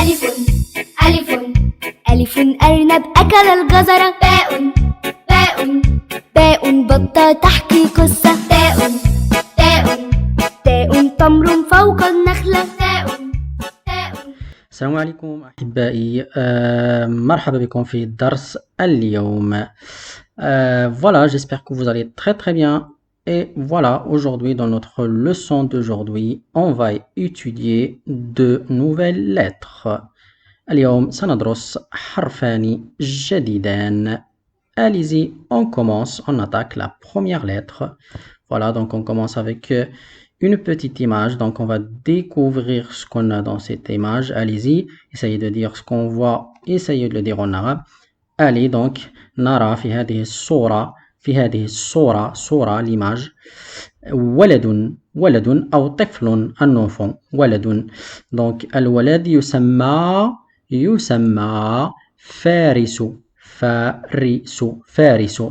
ألف ألف ألف أرنب أكل الجزرة. باء باء باء بطة تحكي قصة. تاء تاء تاء تمر فوق النخلة. تاء تاء. السلام عليكم أحبائي، مرحبا بكم في الدرس اليوم. Voilà, j'espère que vous allez très très bien. Et voilà, aujourd'hui dans notre leçon d'aujourd'hui, on va étudier deux nouvelles lettres. اليوم سندرس حرفان جديدان. Allez-y, on commence, on attaque la première lettre. Voilà, donc on commence avec une petite image. Donc on va découvrir ce qu'on a dans cette image. Allez-y, essayez de dire ce qu'on voit, essayez de le dire en arabe. Allez, donc نرى في هذه الصورة صورة l'image ولد أو طفل un enfant ولد. donc الولد يسمى فارس.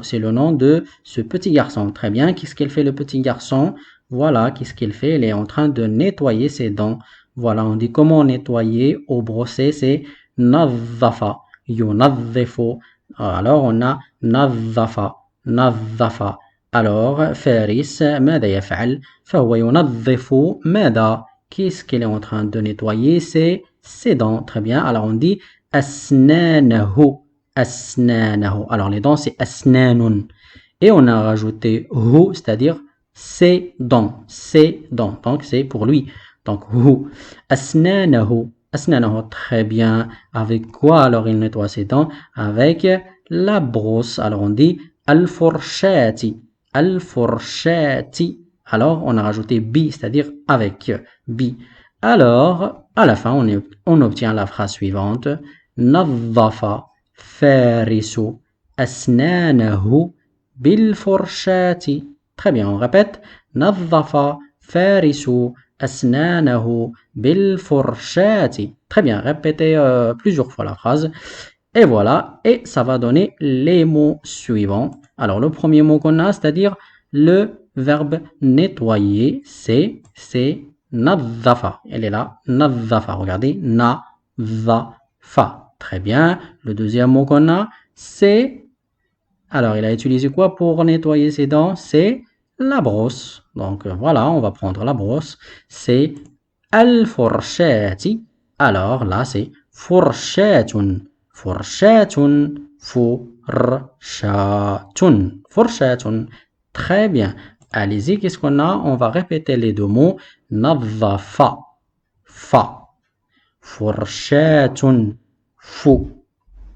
c'est le nom de ce petit garçon. Très bien, qu'est-ce qu'il fait le petit garçon? Voilà, qu'est-ce qu'il fait? Il est en train de nettoyer ses dents. Voilà, on dit comment nettoyer ou brosser, c'est نظف ينظف. Alors on a نظف. Alors فارس ماذا يفعل؟ فهو ينظف ماذا؟ Qu'est-ce qu'il est en train de nettoyer? C'est ses dents. Très bien, alors on dit أسنانه. Alors les dents c'est أسنان et on a rajouté hu, c'est-à-dire ses dents. Donc c'est pour lui. Donc hu. أسنانه. Très bien. Avec quoi alors il nettoie ses dents? Avec la brosse. Alors on dit al-fourchati. Alors on a rajouté bi, c'est-à-dire avec bi. Alors à la fin on obtient la phrase suivante. نظف فارس أسنانه بالفرشاة. Très bien, on répète. نظف فارس أسنانه بالفرشاة. Très bien, répétez plusieurs fois la phrase. Et voilà, et ça va donner les mots suivants. Alors le premier mot qu'on a, c'est-à-dire le verbe nettoyer, c'est نظف. Elle est là, نظف. Regardez, نظف. Très bien. Le deuxième mot qu'on a, c'est... Alors, il a utilisé quoi pour nettoyer ses dents? C'est la brosse. Donc, voilà, on va prendre la brosse. C'est al-fourchati. Alors, là, c'est fourchatun. Fourchatun. Très bien. Allez-y, qu'est-ce qu'on a? On va répéter les deux mots. نظف. Fourchatun. Fou.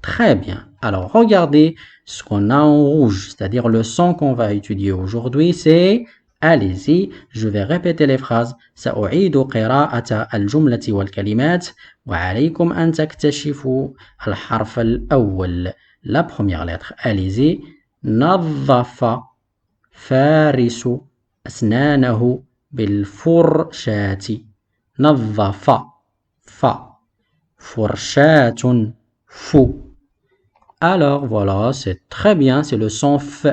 Très bien. Alors, regardez ce qu'on a en rouge, c'est-à-dire le son qu'on va étudier aujourd'hui, c'est... Allez-y, je vais répéter les phrases. سأعيد قراءة الجملة والكلمات وعليكم أن تكتشفوا الحرف الأول. La première lettre. Allez-y. نظف فارس أسنانه بالفرشاة. نظف. Fourchatun. Fou. Alors voilà, c'est très bien, c'est le son f.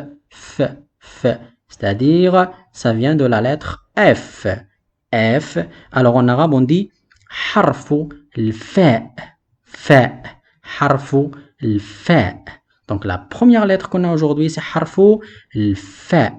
C'est-à-dire, ça vient de la lettre F. Alors en arabe on dit harfu al-fa. Harfu al-fa. Donc la première lettre qu'on a aujourd'hui c'est harfu al-fa.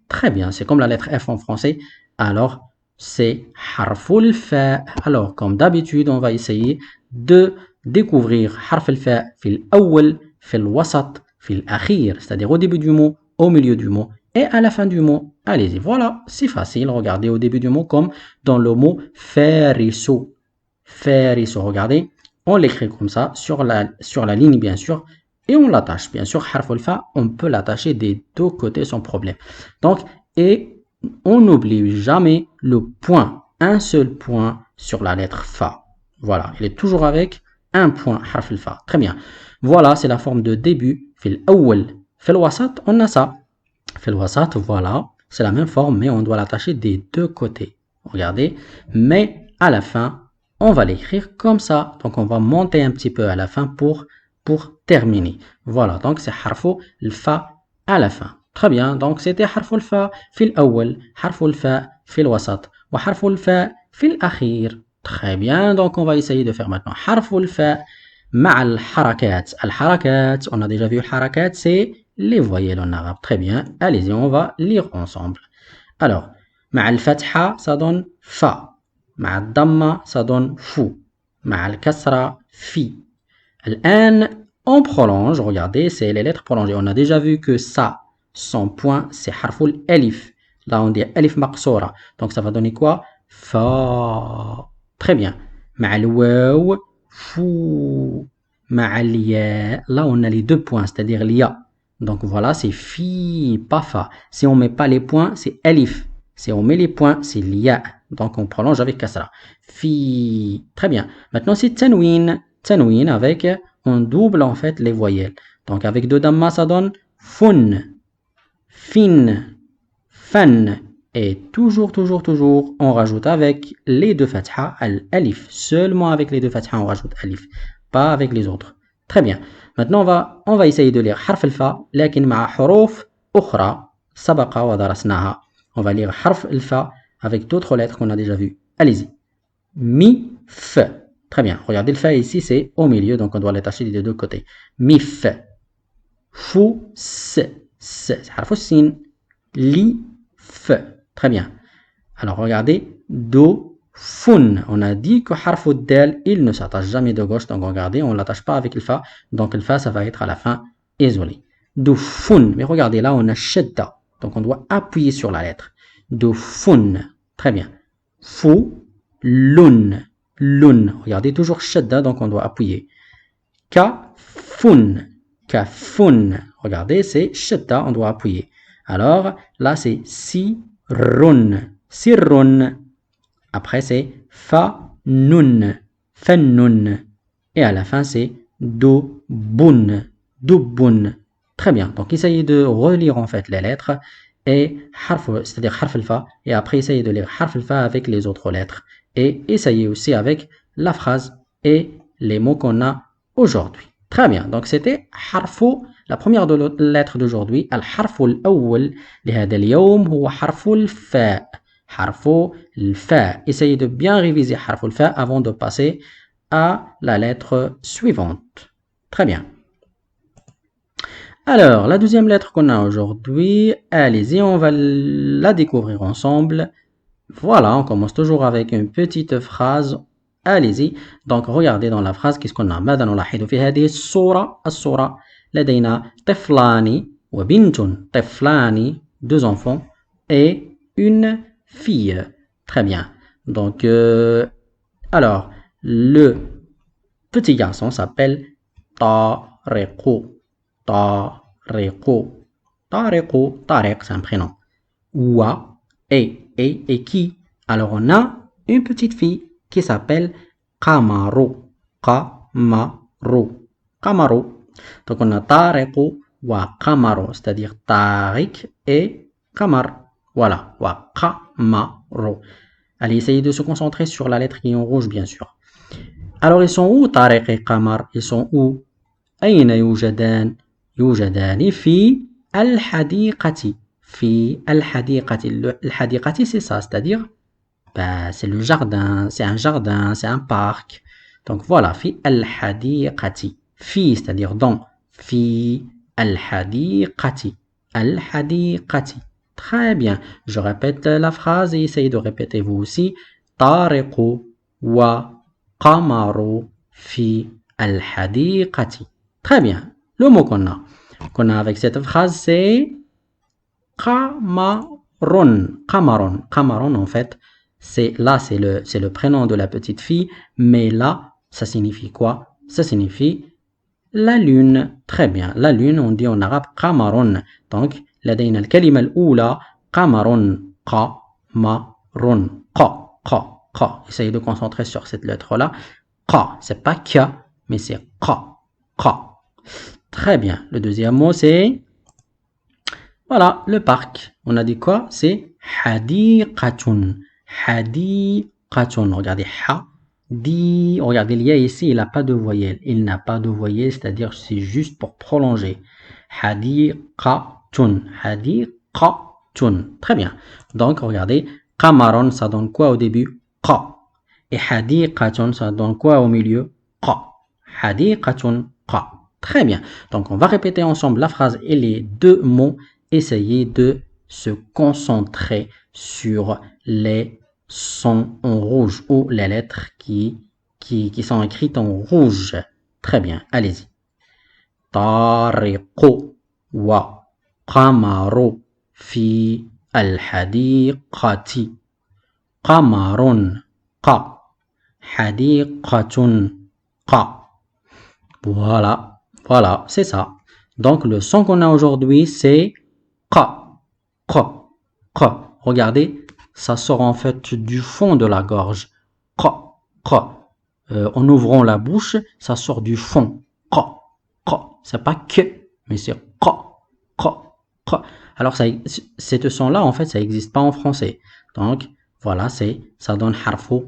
Très bien, c'est comme la lettre F en français. Alors c'est harfu al-fa. Alors comme d'habitude on va essayer de découvrir harf al-fa fil awwal, fil wasat, fil akhir, c'est-à-dire au début du mot, au milieu du mot et à la fin du mot. Allez-y, voilà, c'est facile. Regardez au début du mot comme dans le mot farisu. Regardez, on l'écrit comme ça sur la ligne bien sûr et on l'attache. Bien sûr, harf al-fa, on peut l'attacher des deux côtés sans problème. Donc, et on n'oublie jamais le point, un seul point sur la lettre fa. Voilà, il est toujours avec un point, harf al-fa. Très bien. Voilà, c'est la forme de début. Fil awwal. Fil wasat, on a ça. Fil wasat, voilà, c'est la même forme, mais on doit l'attacher des deux côtés. Regardez. Mais à la fin, on va l'écrire comme ça. Donc, on va monter un petit peu à la fin pour terminer. Voilà, donc c'est harf al-fa à la fin. Très bien. Donc, c'était حرف الفاء في الأول, حرف الفاء في الوسط, وحرف الفاء في الأخير. Très bien. Donc, on va essayer de faire maintenant حرف الفاء مع الحركات. الحركات, on a déjà vu الحركات, c'est les voyelles en arabe. Très bien. Allez-y, on va lire ensemble. Alors, مع الفتحة, ça donne fa. مع الضمة, ça donne fou. مع الكسرة, fi. الآن, on prolonge. Regardez, c'est les lettres prolongées. On a déjà vu que ça, son point, c'est harfoul elif. Là, on dit elif maqsoura. Donc, ça va donner quoi? Fa. Très bien. مع الواو, fou. مع الياء. Là, on a les deux points, c'est-à-dire l'ya. Donc, voilà, c'est fi, pas fa. Si on met pas les points, c'est elif. Si on met les points, c'est l'ya. Donc, on prolonge avec kasra. Fi. Très bien. Maintenant, c'est tanwin. Tanwin avec, on double en fait les voyelles. Donc, avec deux damma, ça donne fun. Fin, fan, et toujours, on rajoute avec les deux fatha al-alif. Seulement avec les deux fatha, on rajoute alif, pas avec les autres. Très bien. Maintenant, on va essayer de lire harf al-fa, لكن مع حروف أخرى سبق ودرسناها. On va lire harf al-fa avec d'autres lettres qu'on a déjà vues. Allez-y. Mi, f. Très bien. Regardez le fa ici, c'est au milieu, donc on doit l'attacher des deux côtés. Mif. Fou, s. C'est harf sin. Li, f. Très bien. Alors regardez, do, fun. On a dit que harf dal, il ne s'attache jamais de gauche, donc regardez, on ne l'attache pas avec le fa. Donc le fa, ça va être à la fin isolé. Do, fun. Mais regardez, là, on a shadda. Donc on doit appuyer sur la lettre. Do, fun. Très bien. Fou, lun. Lun. Regardez, toujours shadda, donc on doit appuyer. Kafun. Kafun. Regardez, c'est shadda, on doit appuyer. Alors, là, c'est sirun. Sirun. Après, c'est fanun. Fannun. Et à la fin, c'est dubun. Dubun. Très bien. Donc, essayez de relire en fait les lettres et c'est-à-dire harf al-fa, et après essayez de lire harf al-fa avec les autres lettres. Et essayez aussi avec la phrase et les mots qu'on a aujourd'hui. Très bien. Donc, c'était harfu. La première lettre d'aujourd'hui, الحرف الأول لهذا اليوم هو حرف الفاء. حرف الفاء. Essayez de bien réviser حرف الفاء avant de passer à la lettre suivante. Très bien. Alors, la deuxième lettre qu'on a aujourd'hui, allez-y, on va la découvrir ensemble. Voilà, on commence toujours avec une petite phrase. Allez-y. Donc, regardez dans la phrase, qu'est-ce qu'on a? ماذا نلاحظ في هذه الصورة؟ لدينا طفلان وبنت. طفلان, deux enfants, et une fille. Très bien. Donc, alors, le petit garçon s'appelle طارق. طارق, c'est un prénom. Wa, et qui? Alors, on a une petite fille qui s'appelle Kamaru. Donc, on a Tariq wa Kamaru, c'est-à-dire Tariq et Kamar. Voilà, wa Kamaru. Allez, essayez de se concentrer sur la lettre qui est en rouge, bien sûr. Alors, ils sont où Tariq et Kamar? Ils sont où? أين يوجدان؟ يوجدان في الحديقة. في الحديقة. الحديقة, c'est ça, c'est-à-dire c'est le jardin, c'est un jardin, c'est un parc. Donc voilà, في الحديقة. في, c'est-à-dire dans. في الحديقة. الحديقة. Très bien. Je répète la phrase et essayez de répéter vous aussi. طارق وقمر في الحديقة. Très bien. Le mot qu'on a avec cette phrase, c'est Kamaron. Kamaron, en fait, c'est le prénom de la petite fille, mais là, ça signifie quoi? Ça signifie la lune. Très bien. La lune, on dit en arabe Kamaron. Donc, لدينا الكلمة الأولى قمر. قمر. ق. Essayez de concentrer sur cette lettre-là. Q. C'est pas K, mais c'est Q. Très bien. Le deuxième mot, c'est... Voilà, le parc. On a dit quoi? C'est حديقة. حديقة. Regardez, regardez, il y a ici, il n'a pas de voyelle. Il n'a pas de voyelle, c'est-à-dire c'est juste pour prolonger. حديقة. حديقة. Très bien. Donc, regardez, قمر, ça donne quoi au début? ق. Et حديقة, ça donne quoi au milieu? ق. حديقة ق. Très bien. Donc, on va répéter ensemble la phrase et les deux mots. Essayez de se concentrer sur les sons en rouge ou les lettres qui sont écrites en rouge. Très bien. Allez-y. طارق وقمر في الحديقة. قمر ق. حديقة ق. Voilà, c'est ça. Donc, le son qu'on a aujourd'hui, c'est qa, qa, qa. Regardez, ça sort en fait du fond de la gorge. Qa, qa. En ouvrant la bouche, ça sort du fond. Qa, qa. C'est pas que, mais c'est qa, qa, qa. Alors, ce son-là, en fait, ça n'existe pas en français. Donc, voilà, ça donne harfu,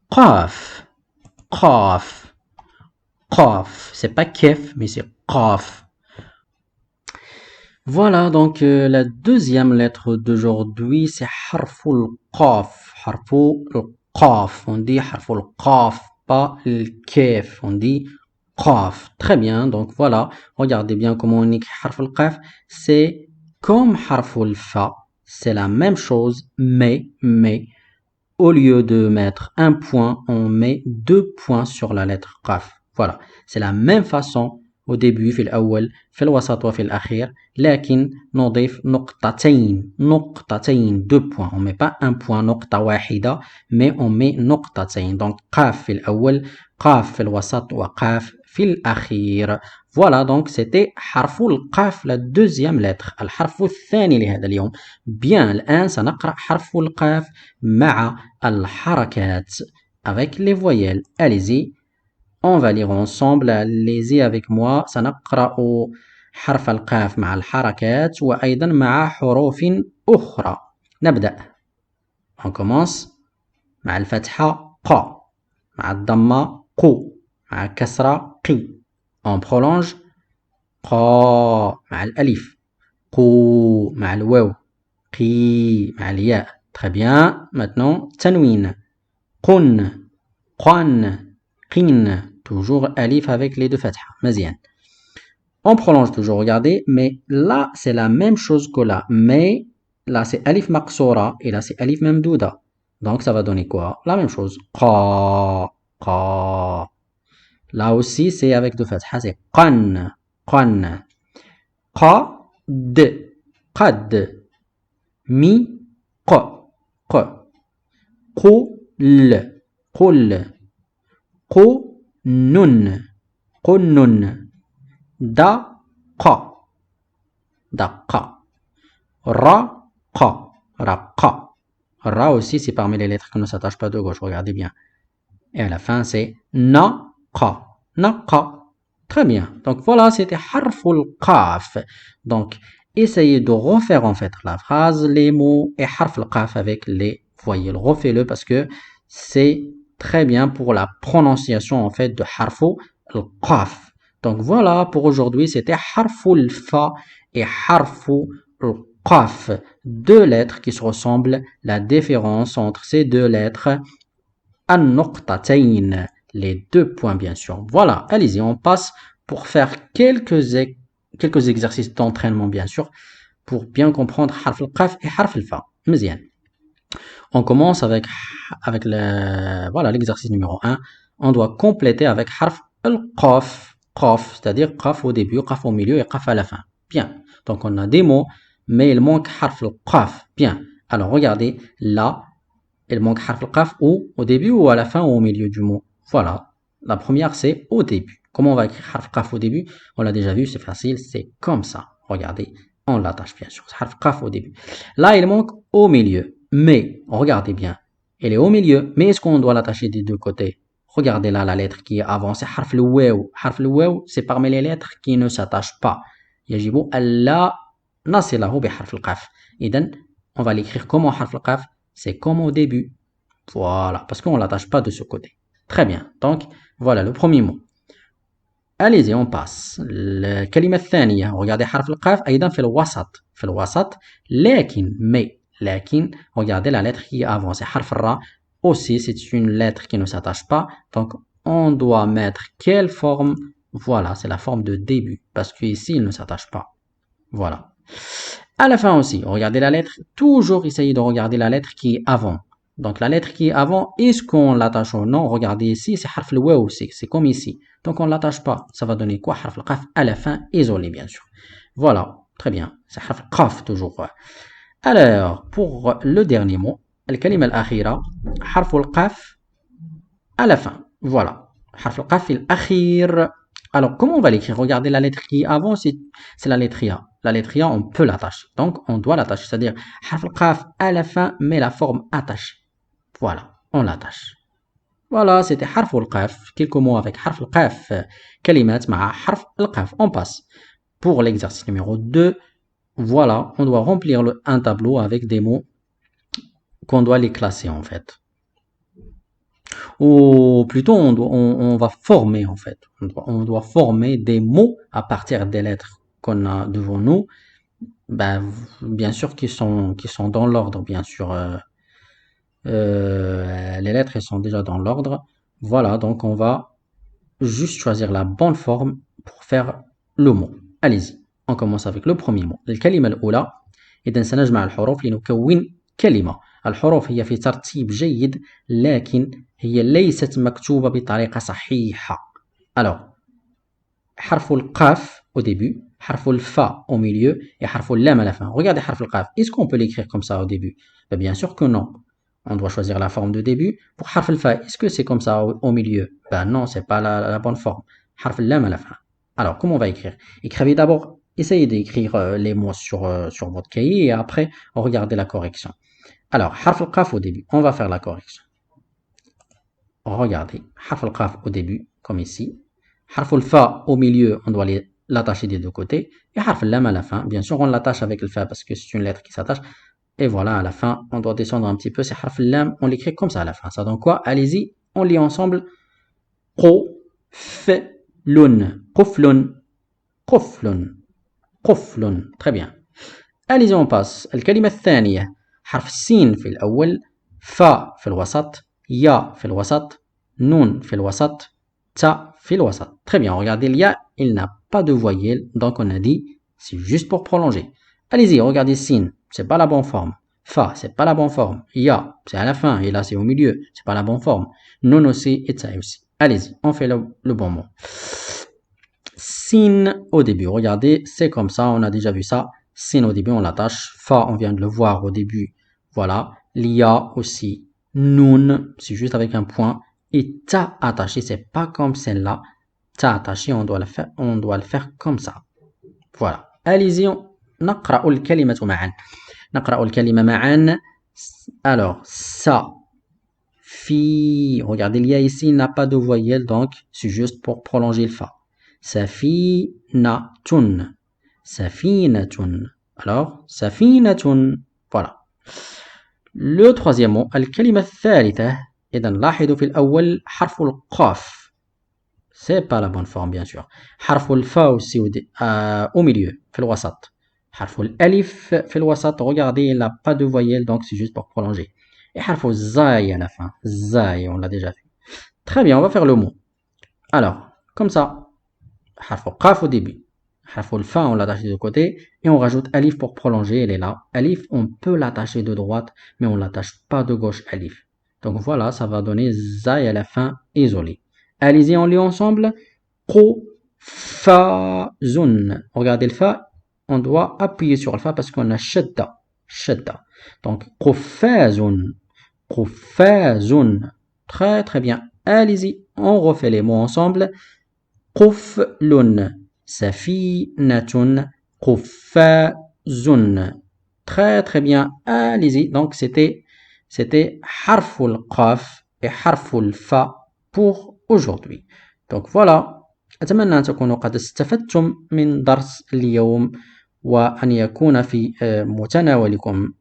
qaf, qaf. Qaf, c'est pas kef, mais c'est qaf. Voilà, donc la deuxième lettre d'aujourd'hui, c'est harful qaf. Harful qaf, on dit harful qaf, pas le kef, on dit qaf. Très bien, donc voilà, regardez bien comment on écrit harful qaf. C'est comme harful fa, c'est la même chose, mais au lieu de mettre un point, on met 2 points sur la lettre qaf. Voilà, c'est la même façon au début في الأول في الوسط وفي الأخير لكن نضيف نقطتين 2 points. On met pas un point نقطة واحدة mais on met نقطتين. Donc قاف في الأول قاف في الوسط وقاف في الأخير. Voilà, donc c'était حرف القاف la deuxième lettre. الحرف الثاني لهذا اليوم. Bien, الآن سنقرأ حرف القاف مع الحركات avec les voyelles. Allez-y. On va lire ensemble, allez-y avec moi. سنقرأ حرف القاف مع الحركات وأيضا مع حروف أخرى. نبدأ. On commence مع الفتحة ق، مع الضمة قو، مع الكسرة قي. On prolonge قا مع الألف، قو مع الواو، قي مع الياء. Très bien. Maintenant تنوين قن، قن، قين. Toujours alif avec les deux fatha. Mazian. On prolonge toujours, regardez. Mais là, c'est la même chose que là. Mais là, c'est alif maqsoura et là, c'est alif mamdouda. Donc, ça va donner quoi? La même chose. Qa, qa. Là aussi, c'est avec deux fatha. C'est qan, qan. Qad, qad. Mi, qa, qa. Qul, qul. قنن، قنن. دق، دق. رق، رق. Ra aussi, c'est parmi les lettres qui ne s'attachent pas de gauche. Regardez bien. Et à la fin, c'est naqa, naqa. Très bien. Donc voilà, c'était harful qaf. Donc, essayez de refaire en fait la phrase, les mots et harful qaf avec les voyelles. Refaites-le parce que c'est très bien pour la prononciation en fait de harfu al-qaf. Donc voilà, pour aujourd'hui, c'était harfu al-fa et harfu al-qaf. Deux lettres qui se ressemblent. La différence entre ces deux lettres, an-nuqtatayn, les deux points bien sûr. Voilà, allez-y, on passe pour faire quelques exercices d'entraînement bien sûr, pour bien comprendre harf al-qaf et harf al-fa. Mzian. On commence avec voilà l'exercice numéro 1. On doit compléter avec harf al-qaf, qaf, c'est-à-dire qaf au début, qaf au milieu et qaf à la fin. Bien. Donc on a des mots, mais il manque harf al-qaf. Bien. Alors regardez, là, il manque harf al-qaf au début ou à la fin ou au milieu du mot. Voilà. La première, c'est au début. Comment on va écrire harf qaf au début? On l'a déjà vu, c'est facile, c'est comme ça. Regardez, on l'attache bien sûr. Harf qaf au début. Là, il manque au milieu. Mais, regardez bien, elle est au milieu, mais est-ce qu'on doit l'attacher des deux côtés? Regardez là la lettre qui est avant, c'est harf al-waw. Harf al-waw, c'est parmi les lettres qui ne s'attachent pas. يجب ألا نصله بحرف القاف. إذن, on va l'écrire comment harf al-qaf? C'est comme au début. Voilà, parce qu'on ne l'attache pas de ce côté. Très bien, donc voilà le premier mot. Allez-y, on passe. الكلمة الثانية. Regardez حرف القاف أيضا في الوسط. في الوسط. لكن. Regardez la lettre qui est avant. C'est حرف الراء. Aussi, c'est une lettre qui ne s'attache pas. Donc, on doit mettre quelle forme? Voilà, c'est la forme de début. Parce qu'ici, il ne s'attache pas. Voilà. À la fin aussi, regardez la lettre. Toujours essayez de regarder la lettre qui est avant. Donc, la lettre qui est avant, est-ce qu'on l'attache ou non? Regardez ici, c'est harf le waw aussi. C'est comme ici. Donc, on ne l'attache pas. Ça va donner quoi? Harf le qaf à la fin, isolé, bien sûr. Voilà. Très bien. C'est harf le qaf, toujours. Alors, pour le dernier mot, الكلمة الأخيرة, harf le qaf à la fin. Voilà. Harf le qaf الأخير. Alors, comment on va l'écrire? Regardez la lettre qui est avant, c'est la lettre Ya. La lettre Ya, on peut l'attacher. Donc, on doit l'attacher. C'est-à-dire, harf al-qaf à la fin, mais la forme attachée. Voilà, on l'attache. Voilà, c'était harf al-qaf. Quelques mots avec harf al-qaf. Kalimat ma'a harf al-qaf. On passe. Pour l'exercice numéro 2, voilà, on doit remplir un tableau avec des mots qu'on doit les classer en fait. Ou plutôt on va former en fait. On doit former des mots à partir des lettres qu'on a devant nous. Ben, bien sûr qui sont dans l'ordre, bien sûr. Les lettres elles sont déjà dans l'ordre. Voilà, donc on va juste choisir la bonne forme pour faire le mot. Allez-y, on commence avec le premier mot. الكلمة الأولى. إذا سنجمع الحروف لنكون كلمة. الحروف هي في ترتيب جيد لكن هي ليست مكتوبة بطريقة صحيحة. Alors, حرف القاف au début, حرف الفا au milieu et حرف اللام à la fin. Regardez حرف القاف. Est-ce qu'on peut l'écrire comme ça au début? Ben, bien sûr que non. On doit choisir la forme de début. Pour حرف الفا, est-ce que c'est comme ça au milieu? Ben non, c'est pas la bonne forme. حرف اللام à la fin. Alors, comment on va écrire? Écrivez d'abord, essayez d'écrire les mots sur votre cahier et après, regardez la correction. Alors, harf al-qaf au début, on va faire la correction. Regardez, harf al-qaf au début, comme ici. Harf al-fa au milieu, on doit l'attacher des deux côtés. Et harf al-lam à la fin, bien sûr, on l'attache avec le fa parce que c'est une lettre qui s'attache. Et voilà, à la fin, on doit descendre un petit peu. C'est harf al-lam, on l'écrit comme ça à la fin. Ça donne quoi? Allez-y, on lit ensemble. Quflun, quflun, quflun, quflun. Très bien. Allez-y, on passe. الكلمة الثانية. حرف السين في الأول، فا في الوسط، يا في الوسط، نون في الوسط، تا في الوسط. Très bien, regardez l'ya, il n'a pas de voyelle, donc on a dit, c'est juste pour prolonger. Allez-y, regardez sin, c'est pas la bonne forme. Fa, c'est pas la bonne forme. Ya, c'est à la fin, et là c'est au milieu, c'est pas la bonne forme. Non aussi, et ta aussi. Allez-y, on fait le bon mot. Sin au début, regardez, c'est comme ça, on a déjà vu ça. Sin au début, on l'attache. Fa, on vient de le voir au début. Voilà. L'ia aussi. Nun, c'est juste avec un point. Et ta attaché, c'est pas comme celle-là. Ta attaché, on doit le faire comme ça. Voilà. Allez-y, نقرأ الكلمة معا. نقرأ الكلمة معا. Alors, ça. Fi. Regardez, l'ia ici, il n'a pas de voyelle, donc c'est juste pour prolonger le fa. Safinatun. Safinatun. Alors, safinatun. Voilà. Le troisième mot, الكلمة الثالثة. إذا لاحظوا في الأول حرف القاف. C'est pas la bonne forme, bien sûr. حرف الفا aussi au milieu, في الوسط. حرف الألف في الوسط. Regardez, il n'a pas de voyelle, donc c'est juste pour prolonger. Et حرف الزاي à la fin. Zai, on l'a déjà vu. Très bien, on va faire le mot. Alors, comme ça. حرف القاف au début. حرف الفا, on l'attache de côté et on rajoute alif pour prolonger, elle est là. Alif, on peut l'attacher de droite, mais on l'attache pas de gauche, alif. Donc voilà, ça va donner zai à la fin, isolé. Allez-y, on lit ensemble. Qufazun. Regardez le fa, on doit appuyer sur le fa parce qu'on a shadda. Shadda. Donc, qufazun. Qufazun. Très très bien. Allez-y, on refait les mots ensemble. قفل سفينة قفاز. Très très bien. Allez-y. Donc c'était حرف القاف et حرف الفا pour aujourd'hui. Donc voilà. أتمنى أن تكونوا قد استفدتم من درس اليوم وأن يكون في متناولكم